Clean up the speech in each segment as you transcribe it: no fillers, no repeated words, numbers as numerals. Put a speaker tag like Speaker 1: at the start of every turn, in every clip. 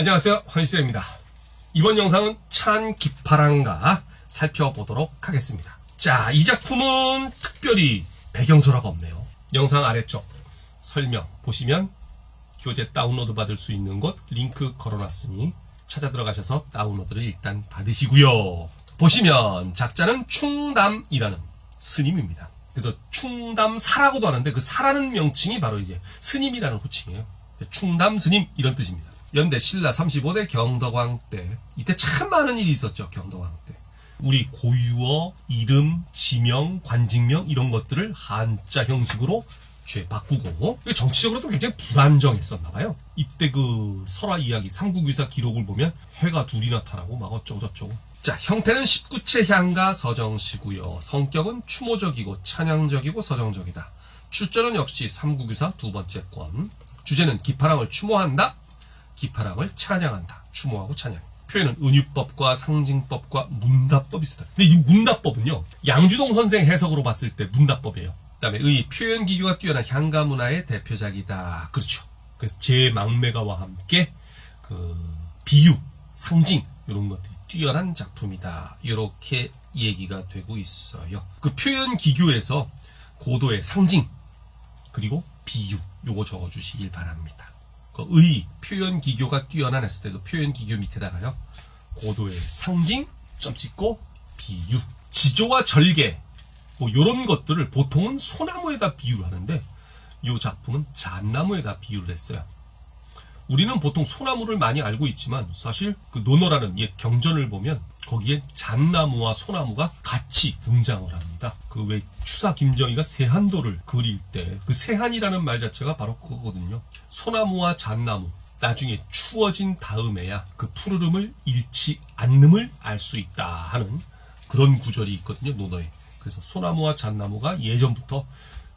Speaker 1: 안녕하세요, 허니쌤입니다. 이번 영상은 찬 기파랑가 살펴보도록 하겠습니다. 자, 이 작품은 특별히 배경소라가 없네요. 영상 아래쪽 설명 보시면 교재 다운로드 받을 수 있는 곳 링크 걸어놨으니 찾아 들어가셔서 다운로드를 일단 받으시고요. 보시면 작자는 충담이라는 스님입니다. 그래서 충담사라고도 하는데 그 사라는 명칭이 바로 이제 스님이라는 호칭이에요. 충담 스님 이런 뜻입니다. 연대 신라 35대 경덕왕 때 이때 참 많은 일이 있었죠. 경덕왕 때 우리 고유어, 이름, 지명, 관직명 이런 것들을 한자 형식으로 바꾸고 정치적으로도 굉장히 불안정했었나 봐요. 이때 그 설화 이야기 삼국유사 기록을 보면 해가 둘이 나타나고 막 어쩌고 저쩌고. 자, 형태는 19채 향가 서정시고요. 성격은 추모적이고 찬양적이고 서정적이다. 출전은 역시 삼국유사 두 번째 권. 주제는 기파랑을 추모한다. 기파랑을 찬양한다. 추모하고 찬양. 표현은 은유법과 상징법과 문답법이 있었다. 근데 이 문답법은요, 양주동 선생 해석으로 봤을 때 문답법이에요. 그 다음에 의 표현 기교가 뛰어난 향가 문화의 대표작이다. 그렇죠. 그래서 제망매가와 함께 그 비유, 상징 이런 것들이 뛰어난 작품이다. 이렇게 얘기가 되고 있어요. 그 표현 기교에서 고도의 상징 그리고 비유 요거 적어주시길 바랍니다. 그 의 표현 기교가 뛰어난 했을 때 그 표현 기교 밑에다가요 고도의 상징 점 찍고 비유 지조와 절개 뭐 요런 것들을 보통은 소나무에다 비유를 하는데 이 작품은 잣나무에다 비유를 했어요. 우리는 보통 소나무를 많이 알고 있지만 사실 그 논어라는 옛 경전을 보면 거기에 잣나무와 소나무가 같이 등장을 합니다. 그 왜 추사 김정희가 세한도를 그릴 때 그 세한이라는 말 자체가 바로 그거거든요. 소나무와 잣나무 나중에 추워진 다음에야 그 푸르름을 잃지 않음을 알 수 있다 하는 그런 구절이 있거든요. 논어에. 그래서 소나무와 잣나무가 예전부터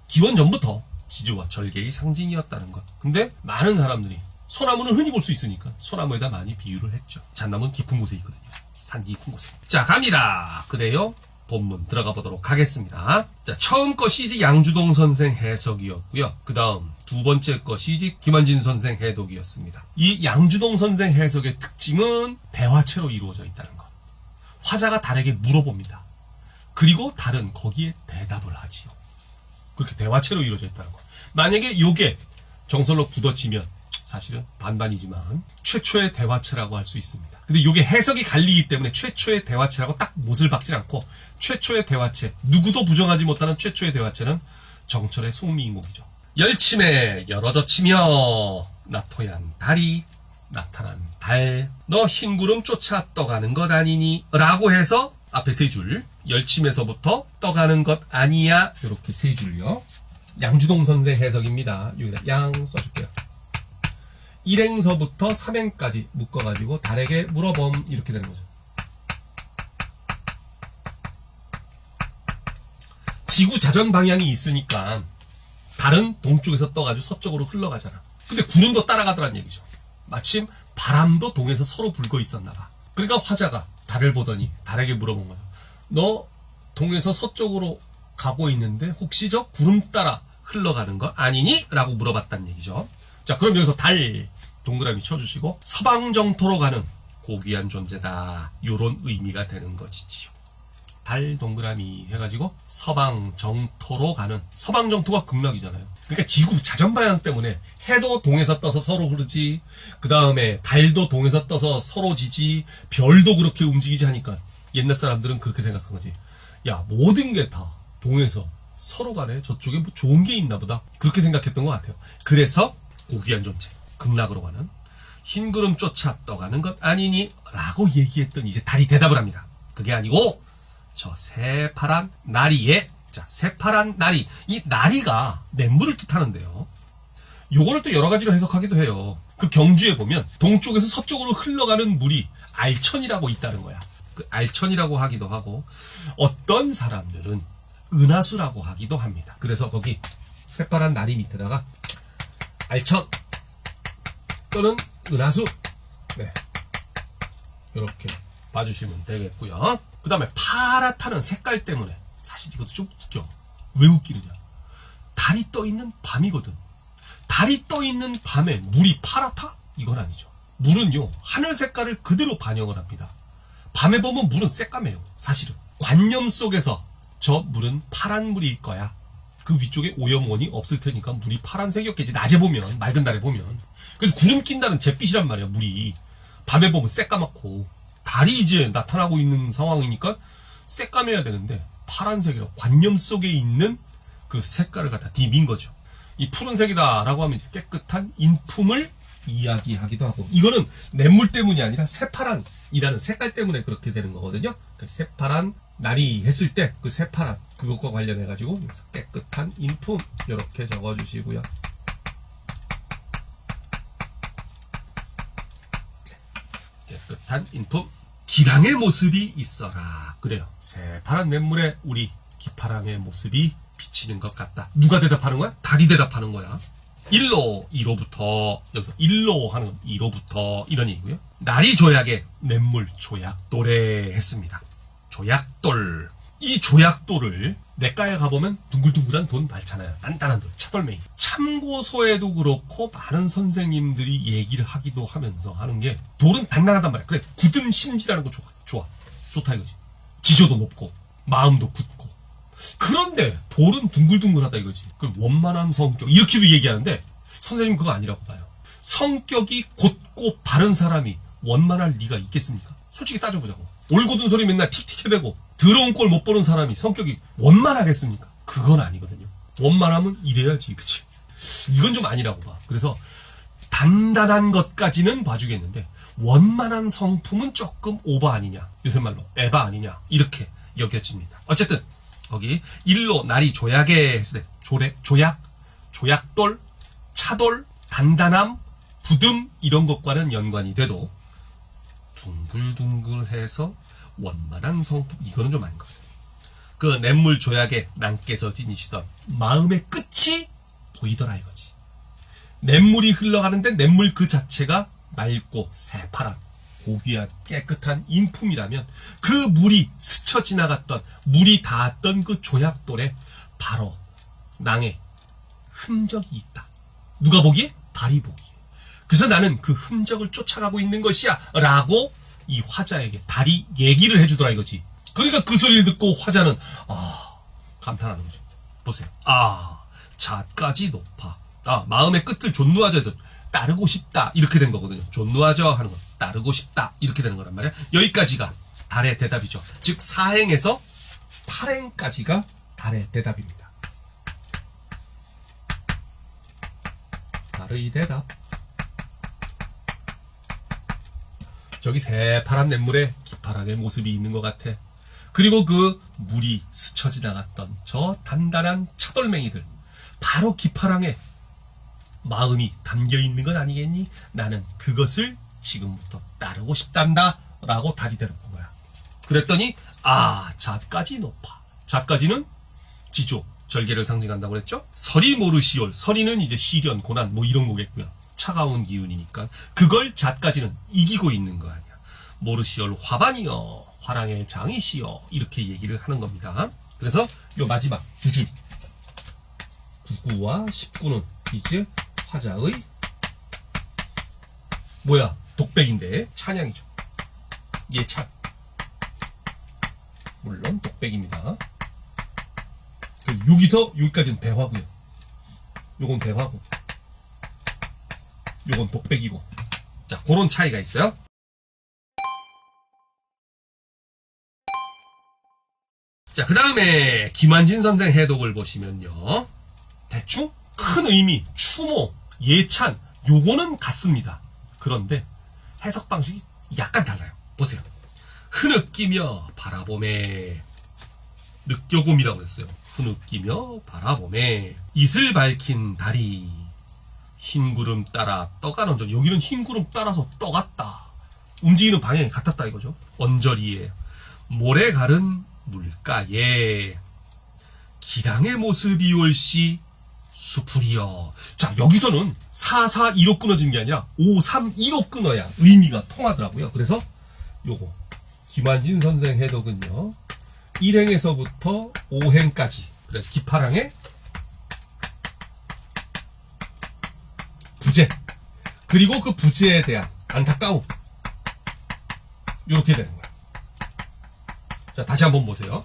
Speaker 1: 기원전부터 지조와 절개의 상징이었다는 것. 근데 많은 사람들이 소나무는 흔히 볼 수 있으니까 소나무에다 많이 비유를 했죠. 잣나무는 깊은 곳에 있거든요. 산 깊은 곳에. 자, 갑니다. 그래요. 본문 들어가 보도록 하겠습니다. 자, 처음 것이 이제 양주동 선생 해석이었고요. 그 다음 두 번째 것이 이제 김한진 선생 해독이었습니다. 이 양주동 선생 해석의 특징은 대화체로 이루어져 있다는 것. 화자가 달에게 물어봅니다. 그리고 달은 거기에 대답을 하지요. 그렇게 대화체로 이루어져 있다는 것. 만약에 요게 정설로 굳어지면 사실은 반반이지만 최초의 대화체라고 할 수 있습니다. 근데 요게 해석이 갈리기 때문에 최초의 대화체라고 딱 못을 박지 않고 최초의 대화체, 누구도 부정하지 못하는 최초의 대화체는 정철의 송미이목이죠. 열침에 열어젖히며 나토얀 달이 나타난 달, 너 흰구름 쫓아 떠가는 것 아니니? 라고 해서 앞에 세 줄, 열침에서부터 떠가는 것 아니야? 이렇게 세 줄요. 양주동 선생 해석입니다. 여기다 양 써줄게요. 1행서부터 3행까지 묶어가지고 달에게 물어봄 이렇게 되는 거죠. 지구 자전 방향이 있으니까 달은 동쪽에서 떠가지고 서쪽으로 흘러가잖아. 근데 구름도 따라가더란 얘기죠. 마침 바람도 동에서 서로 불고 있었나 봐. 그러니까 화자가 달을 보더니 달에게 물어본 거죠. 너 동에서 서쪽으로 가고 있는데 혹시 저 구름 따라 흘러가는 거 아니니? 라고 물어봤단 얘기죠. 자, 그럼 여기서 달 동그라미 쳐주시고 서방정토로 가는 고귀한 존재다. 요런 의미가 되는 것이지요. 달 동그라미 해가지고 서방정토로 가는, 서방정토가 극락이잖아요. 그러니까 지구 자전방향 때문에 해도 동에서 떠서 서로 흐르지, 그 다음에 달도 동에서 떠서 서로 지지, 별도 그렇게 움직이지 하니까 옛날 사람들은 그렇게 생각한 거지. 야, 모든 게 다 동에서 서로 가네. 저쪽에 뭐 좋은 게 있나 보다. 그렇게 생각했던 것 같아요. 그래서 고귀한 존재, 극락으로 가는, 흰구름 쫓아 떠가는 것 아니니? 라고 얘기했더니 이제 달이 대답을 합니다. 그게 아니고 저 새파란 나리에, 자, 새파란 나리, 이 나리가 냇물을 뜻하는데요. 요거를 또 여러 가지로 해석하기도 해요. 그 경주에 보면 동쪽에서 서쪽으로 흘러가는 물이 알천이라고 있다는 거야. 그 알천이라고 하기도 하고 어떤 사람들은 은하수라고 하기도 합니다. 그래서 거기 새파란 나리 밑에다가 알천 또는 은하수, 네, 이렇게 봐주시면 되겠고요. 그 다음에 파랗다는 색깔 때문에, 사실 이것도 좀 웃겨. 왜 웃기느냐, 달이 떠있는 밤이거든. 달이 떠있는 밤에 물이 파랗다? 이건 아니죠. 물은요, 하늘 색깔을 그대로 반영을 합니다. 밤에 보면 물은 새까매요, 사실은. 관념 속에서 저 물은 파란 물일 거야. 그 위쪽에 오염원이 없을 테니까 물이 파란색이었겠지. 낮에 보면, 맑은 날에 보면. 그래서 구름 낀다는 잿빛이란 말이야, 물이. 밤에 보면 새까맣고. 달이 이제 나타나고 있는 상황이니까 새까매야 되는데, 파란색이라고 관념 속에 있는 그 색깔을 갖다 디민 거죠. 이 푸른색이다라고 하면 이제 깨끗한 인품을 이야기하기도 하고, 이거는 냇물 때문이 아니라 새파란이라는 색깔 때문에 그렇게 되는 거거든요. 그 새파란 날이 했을 때 그 새파란 그것과 관련해 가지고 여기서 깨끗한 인품 이렇게 적어 주시고요. 깨끗한 인품, 기랑의 모습이 있어라. 그래요. 새파란 냇물에 우리 기파랑의 모습이 비치는 것 같다. 누가 대답하는 거야? 달이 대답하는 거야. 1로 2로부터, 여기서 1로 하는 건 2로부터 이런 얘기고요. 날이 조약에 냇물 조약돌에 했습니다. 조약돌. 이 조약돌을 내과에 가보면 둥글둥글한 돈 많잖아요. 단단한 돌, 차돌맹이. 참고서에도 그렇고 많은 선생님들이 얘기를 하기도 하면서 하는 게, 돌은 단단하단 말이야. 그래, 굳은 심지라는 거 좋아. 좋다 이거지. 지조도 높고 마음도 굳고. 그런데 돌은 둥글둥글하다 이거지. 그 원만한 성격 이렇게도 얘기하는데, 선생님 그거 아니라고 봐요. 성격이 곧고 바른 사람이 원만할 리가 있겠습니까? 솔직히 따져보자고. 올곧은 소리 맨날 틱틱해대고 더러운 꼴 못 보는 사람이 성격이 원만하겠습니까? 그건 아니거든요. 원만하면 이래야지, 그치? 이건 좀 아니라고 봐. 그래서 단단한 것까지는 봐주겠는데 원만한 성품은 조금 오바 아니냐, 요새 말로 에바 아니냐, 이렇게 여겨집니다. 어쨌든 거기 일로 날이 조약에 했을 때 조약돌, 차돌, 단단함, 부듬 이런 것과는 연관이 돼도 둥글둥글해서 원만한 성품, 이거는 좀 아닌 것 같아요. 그 냇물 조약에 남께서 지니시던 마음의 끝이 보이더라 이거지. 냇물이 흘러가는데 냇물 그 자체가 맑고 새파란 고귀한 깨끗한 인품이라면, 그 물이 스쳐 지나갔던, 물이 닿았던 그 조약돌에 바로 낭의 흔적이 있다. 누가 보기에? 달이 보기에. 그래서 나는 그 흔적을 쫓아가고 있는 것이야 라고 이 화자에게 달이 얘기를 해주더라 이거지. 그러니까 그 소리를 듣고 화자는 감탄하는 거죠. 보세요. 자까지 높아. 마음의 끝을 존누하저에서 따르고 싶다 이렇게 된 거거든요. 존누하저 하는 거, 따르고 싶다 이렇게 되는 거란 말이야. 여기까지가 달의 대답이죠. 즉 사행에서 8행까지가 달의 대답입니다. 달의 대답. 저기 새파란 냇물에 기파랑의 모습이 있는 것 같아. 그리고 그 물이 스쳐 지나갔던 저 단단한 차돌맹이들, 바로 기파랑의 마음이 담겨 있는 건 아니겠니? 나는 그것을 지금부터 따르고 싶단다 라고 달이 대답한 거야. 그랬더니 자까지 높아. 자까지는 지조, 절개를 상징한다고 그랬죠. 서리 모르시올, 서리는 이제 시련, 고난 뭐 이런 거겠고요. 차가운 기운이니까 그걸 자까지는 이기고 있는 거 아니야. 모르시올 화반이여, 화랑의 장이시여, 이렇게 얘기를 하는 겁니다. 그래서 요 마지막 두 줄 9구와 19는 이제 화자의 독백인데 찬양이죠. 예찬. 물론 독백입니다. 여기서 여기까지는 대화고요. 요건 대화고, 요건 독백이고. 자, 그런 차이가 있어요. 자, 그 다음에 김환진 선생 해독을 보시면요, 대충 큰 의미, 추모, 예찬, 요거는 같습니다. 그런데 해석 방식이 약간 달라요. 보세요. 흐느끼며 바라봄에, 느껴봄이라고 했어요. 흐느끼며 바라봄에 이슬 밝힌 달이 흰 구름 따라 떠가는 점. 여기는 흰 구름 따라서 떠갔다. 움직이는 방향이 같았다 이거죠. 언저리에 모래 가른 물가에 기랑의 모습이 올시 수풀이여. 자, 여기서는 4-4-2로 끊어지는 게 아니라 5-3-2로 끊어야 의미가 통하더라고요. 그래서 요거 김환진 선생 해독은요, 1행에서부터 5행까지, 그래서 기파랑의 부재, 그리고 그 부재에 대한 안타까움. 이렇게 되는 거야. 자, 다시 한번 보세요.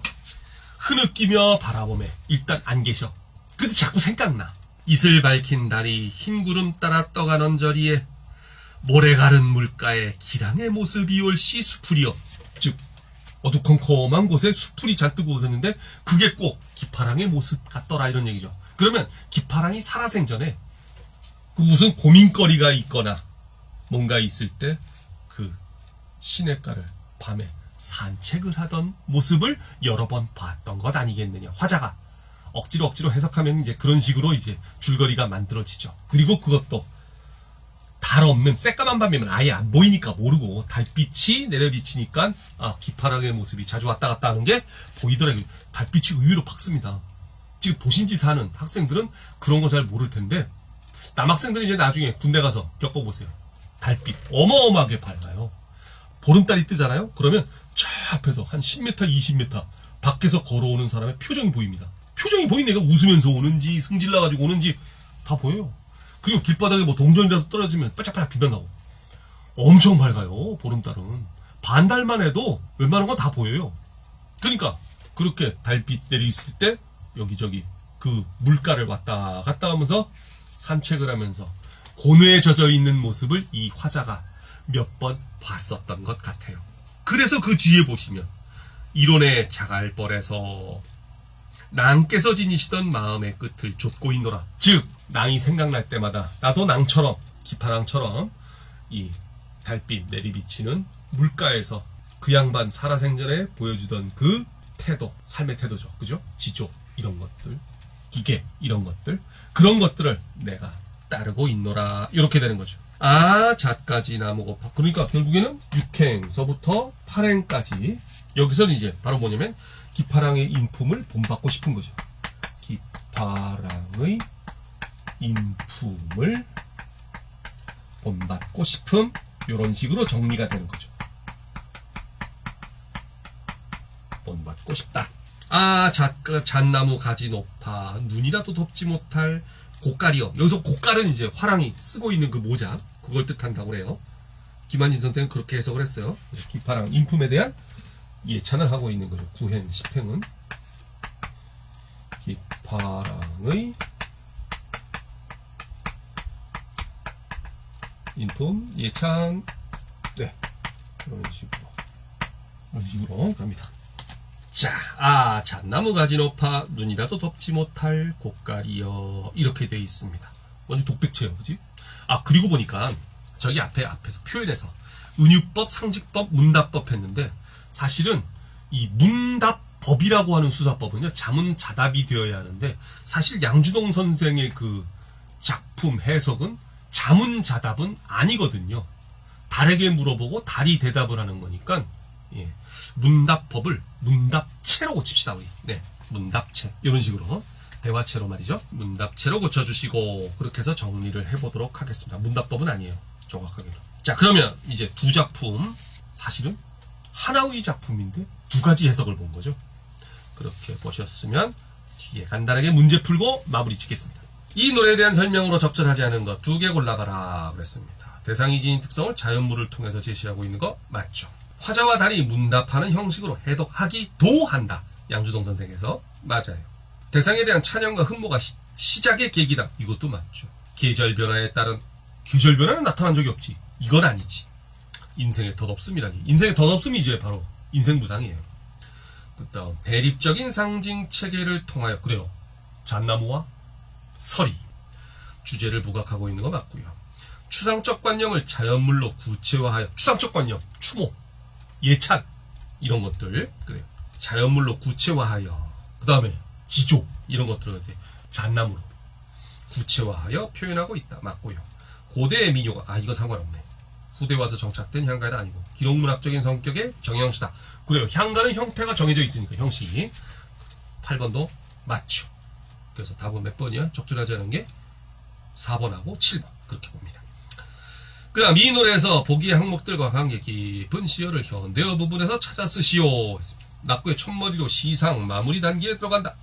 Speaker 1: 흐느끼며 바라보매 일단 안 계셔. 근데 자꾸 생각나. 이슬 밝힌 달이 흰 구름 따라 떠가는 저리에 모래 가른 물가에 기랑의 모습이 올시 수풀이여. 즉 어두컴컴한 곳에 수풀이 잔뜩 웃었는데 그게 꼭 기파랑의 모습 같더라 이런 얘기죠. 그러면 기파랑이 살아생전에 그 무슨 고민거리가 있거나 뭔가 있을 때 그 시냇가를 밤에 산책을 하던 모습을 여러 번 봤던 것 아니겠느냐. 화자가 억지로 해석하면 이제 그런 식으로 이제 줄거리가 만들어지죠. 그리고 그것도 달 없는 새까만 밤이면 아예 안 보이니까 모르고 달빛이 내려비치니까 기파랑의 모습이 자주 왔다 갔다 하는 게 보이더라고요. 달빛이 의외로 밝습니다. 지금 도심지 사는 학생들은 그런 거 잘 모를 텐데 남학생들은 이제 나중에 군대 가서 겪어보세요. 달빛 어마어마하게 밝아요. 보름달이 뜨잖아요. 그러면 저 앞에서 한 10m, 20m 밖에서 걸어오는 사람의 표정이 보입니다. 표정이 보인 애가 웃으면서 오는지 승질나가지고 오는지 다 보여요. 그리고 길바닥에 뭐 동전이라도 떨어지면 반짝반짝 빛난다고. 엄청 밝아요. 보름달은. 반달만 해도 웬만한 건 다 보여요. 그러니까 그렇게 달빛 내려있을 때 여기저기 그 물가를 왔다 갔다 하면서 산책을 하면서 고뇌에 젖어 있는 모습을 이 화자가 몇 번 봤었던 것 같아요. 그래서 그 뒤에 보시면 이론의 자갈벌에서 낭께서 지니시던 마음의 끝을 좇고 있노라. 즉 낭이 생각날 때마다 나도 낭처럼 기파랑처럼 이 달빛 내리비치는 물가에서 그 양반 살아생전에 보여주던 그 태도, 삶의 태도죠. 그죠? 지조 이런 것들, 기계 이런 것들, 그런 것들을 내가 따르고 있노라. 이렇게 되는 거죠. 잣까지 나무고파. 그러니까 결국에는 6행서부터 8행까지 여기서는 이제 바로 뭐냐면 기파랑의 인품을 본받고 싶은 거죠. 기파랑의 인품을 본받고 싶음, 이런 식으로 정리가 되는 거죠. 본받고 싶다. 잣나무 가지 높아 눈이라도 덮지 못할 고깔이여. 여기서 고깔은 이제 화랑이 쓰고 있는 그 모자, 그걸 뜻한다고 그래요. 김한진 선생은 그렇게 해석을 했어요. 기파랑 인품에 대한 예찬을 하고 있는 거죠. 9행, 10행은 기파랑의 인품, 예찬, 네, 이런 식으로 갑니다. 자, 잣나무 가지 높아 눈이라도 덮지 못할 고깔이여. 이렇게 되어 있습니다. 완전 독백체요, 그지? 그리고 보니까 저기 앞에서 표현해서 은유법, 상직법, 문답법 했는데 사실은 이 문답법이라고 하는 수사법은요, 자문자답이 되어야 하는데 사실 양주동 선생의 그 작품 해석은 자문자답은 아니거든요. 달에게 물어보고 달이 대답을 하는 거니까 예. 문답법을 문답체로 고칩시다 우리. 네, 문답체 이런 식으로 대화체로 말이죠. 문답체로 고쳐주시고 그렇게 해서 정리를 해보도록 하겠습니다. 문답법은 아니에요, 정확하게는. 자, 그러면 이제 두 작품, 사실은 하나의 작품인데 두 가지 해석을 본 거죠. 그렇게 보셨으면 뒤에 간단하게 문제 풀고 마무리 짓겠습니다. 이 노래에 대한 설명으로 적절하지 않은 것 2개 골라봐라 그랬습니다. 대상이 지닌 특성을 자연물을 통해서 제시하고 있는 거 맞죠? 화자와 달이 문답하는 형식으로 해독하기도 한다. 양주동 선생에서 맞아요. 대상에 대한 찬양과 흠모가 시작의 계기다. 이것도 맞죠. 계절 변화에 따른 계절 변화는 나타난 적이 없지. 이건 아니지. 인생의 덧없음이라니. 인생의 덧없음이 이제 바로 인생무상이에요. 그 다음 대립적인 상징 체계를 통하여, 그래요, 잣나무와 서리 주제를 부각하고 있는 거 맞고요. 추상적 관념을 자연물로 구체화하여, 추상적 관념, 추모, 예찬 이런 것들, 그래요, 자연물로 구체화하여, 그 다음에 지조 이런 것들을 잣나무로 구체화하여 표현하고 있다. 맞고요. 고대의 민요가, 이거 상관없네. 후대 와서 정착된 향가가 아니고 기록문학적인 성격의 정형시다. 그래요. 향가는 형태가 정해져 있으니까 형식. 8번도 맞죠. 그래서 답은 몇 번이야? 적절하지 않은 게 4번하고 7번 그렇게 봅니다. 그 다음 이 노래에서 보기의 항목들과 관계 깊은 시어를 현대어 부분에서 찾아 쓰시오. 낙구의 첫머리로 시상 마무리 단계에 들어간다.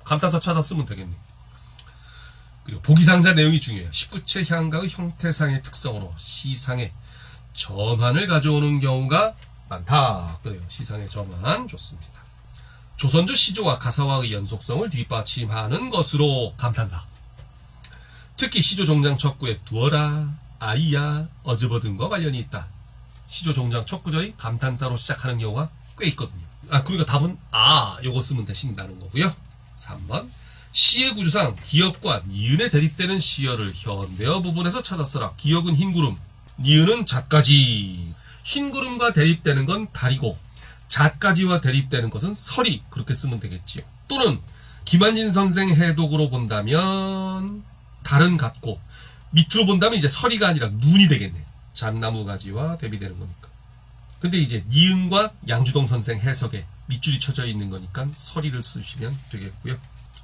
Speaker 1: 감탄사 찾아 쓰면 되겠네. 그리고 보기상자 내용이 중요해요. 19채 향가의 형태상의 특성으로 시상의 전환을 가져오는 경우가 많다. 그래요. 시상의 전환 좋습니다. 조선조 시조와 가사화의 연속성을 뒷받침하는 것으로 감탄사. 특히 시조 종장 척구에 두어라, 아이야, 어즈버 등과 관련이 있다. 시조 종장 척구절이 감탄사로 시작하는 경우가 꽤 있거든요. 그러니까 답은 요거 쓰면 되신다는 거고요. 3번. 시의 구조상 기역과 니은에 대립되는 시어를 현대어 부분에서 찾았어라. 기역은 흰구름, 니은은 잣가지. 흰구름과 대립되는 건 달이고 잣가지와 대립되는 것은 설이. 그렇게 쓰면 되겠지요. 또는 김한진 선생 해독으로 본다면 달은 같고 밑으로 본다면 이제 설이가 아니라 눈이 되겠네. 잣나무 가지와 대비되는 거니까. 근데 이제 니은과 양주동 선생 해석에 밑줄이 쳐져 있는 거니까 설이를 쓰시면 되겠고요.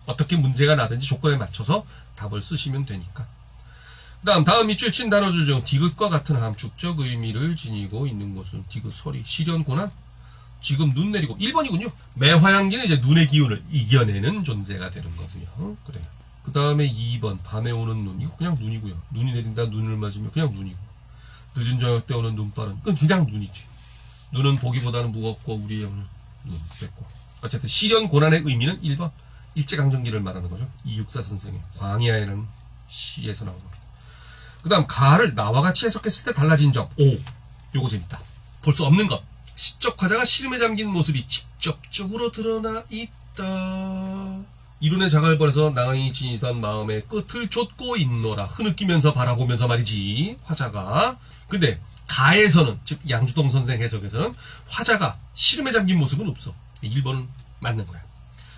Speaker 1: 어떻게 문제가 나든지 조건에 맞춰서 답을 쓰시면 되니까. 다음 밑줄 친 단어들 중 디귿과 같은 함축적 의미를 지니고 있는 것은 디귿, 설이, 시련, 고난. 지금 눈 내리고 1번이군요. 매화향기는 이제 눈의 기운을 이겨내는 존재가 되는 거고요. 그래요. 그 다음에 2번 밤에 오는 눈. 이거 그냥 눈이고요. 눈이 내린다, 눈을 맞으면 그냥 눈이고. 늦은 저녁 때 오는 눈발은 그건 그냥 눈이지. 눈은 보기보다는 무겁고 우리의 오늘 눈 뺐고. 어쨌든 시련, 고난의 의미는 1번. 일제강점기를 말하는 거죠. 이육사 선생의 광야에는 시에서 나온 겁니다. 그 다음 가를 나와 같이 해석했을 때 달라진 점. 요거 재밌다. 볼 수 없는 것. 시적 화자가 시름에 잠긴 모습이 직접적으로 드러나 있다. 이론의 자갈벌에서 낭이 지니던 마음의 끝을 좇고 있노라. 흐느끼면서 바라보면서 말이지. 화자가. 근데 가에서는, 즉 양주동 선생 해석에서는 화자가 시름에 잠긴 모습은 없어. 1번은 맞는 거야.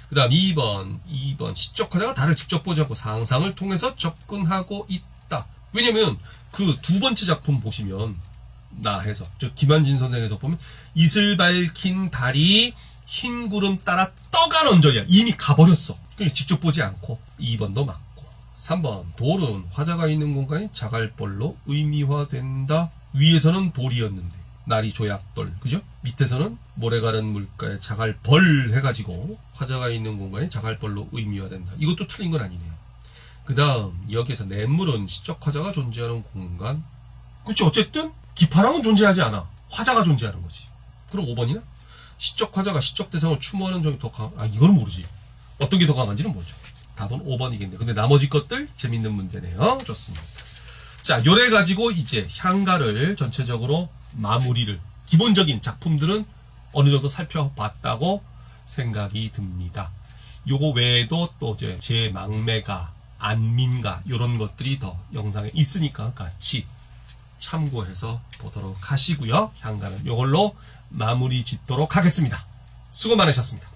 Speaker 1: 그 다음 2번 시적 화자가 달을 직접 보지 않고 상상을 통해서 접근하고 있다. 왜냐면 그 두 번째 작품 보시면 나 해석, 즉 김한진 선생 해석 보면 이슬 밝힌 달이 흰 구름 따라 떠간 언저리야. 이미 가버렸어. 그러니까 직접 보지 않고. 2번도 맞고. 3번 돌은 화자가 있는 공간이 자갈벌로 의미화된다. 위에서는 돌이었는데 날이 조약돌, 그죠? 밑에서는 모래 가른 물가에 자갈벌 해가지고 화자가 있는 공간이 자갈벌로 의미화된다. 이것도 틀린 건 아니네요. 그 다음 여기에서 냇물은 시적 화자가 존재하는 공간. 그치? 어쨌든 기파랑은 존재하지 않아. 화자가 존재하는 거지. 그럼 5번이나? 시적 화자가 시적 대상을 추모하는 점이 더 이거는 모르지. 어떤 게 더 강한지는 모르죠. 답은 5번이겠네요. 근데 나머지 것들 재밌는 문제네요. 좋습니다. 자, 요래 가지고 이제 향가를 전체적으로 마무리를, 기본적인 작품들은 어느 정도 살펴봤다고 생각이 듭니다. 요거 외에도 또 이제 제망매가, 안민가 요런 것들이 더 영상에 있으니까 같이 참고해서 보도록 하시고요. 향가는 요걸로 마무리 짓도록 하겠습니다. 수고 많으셨습니다.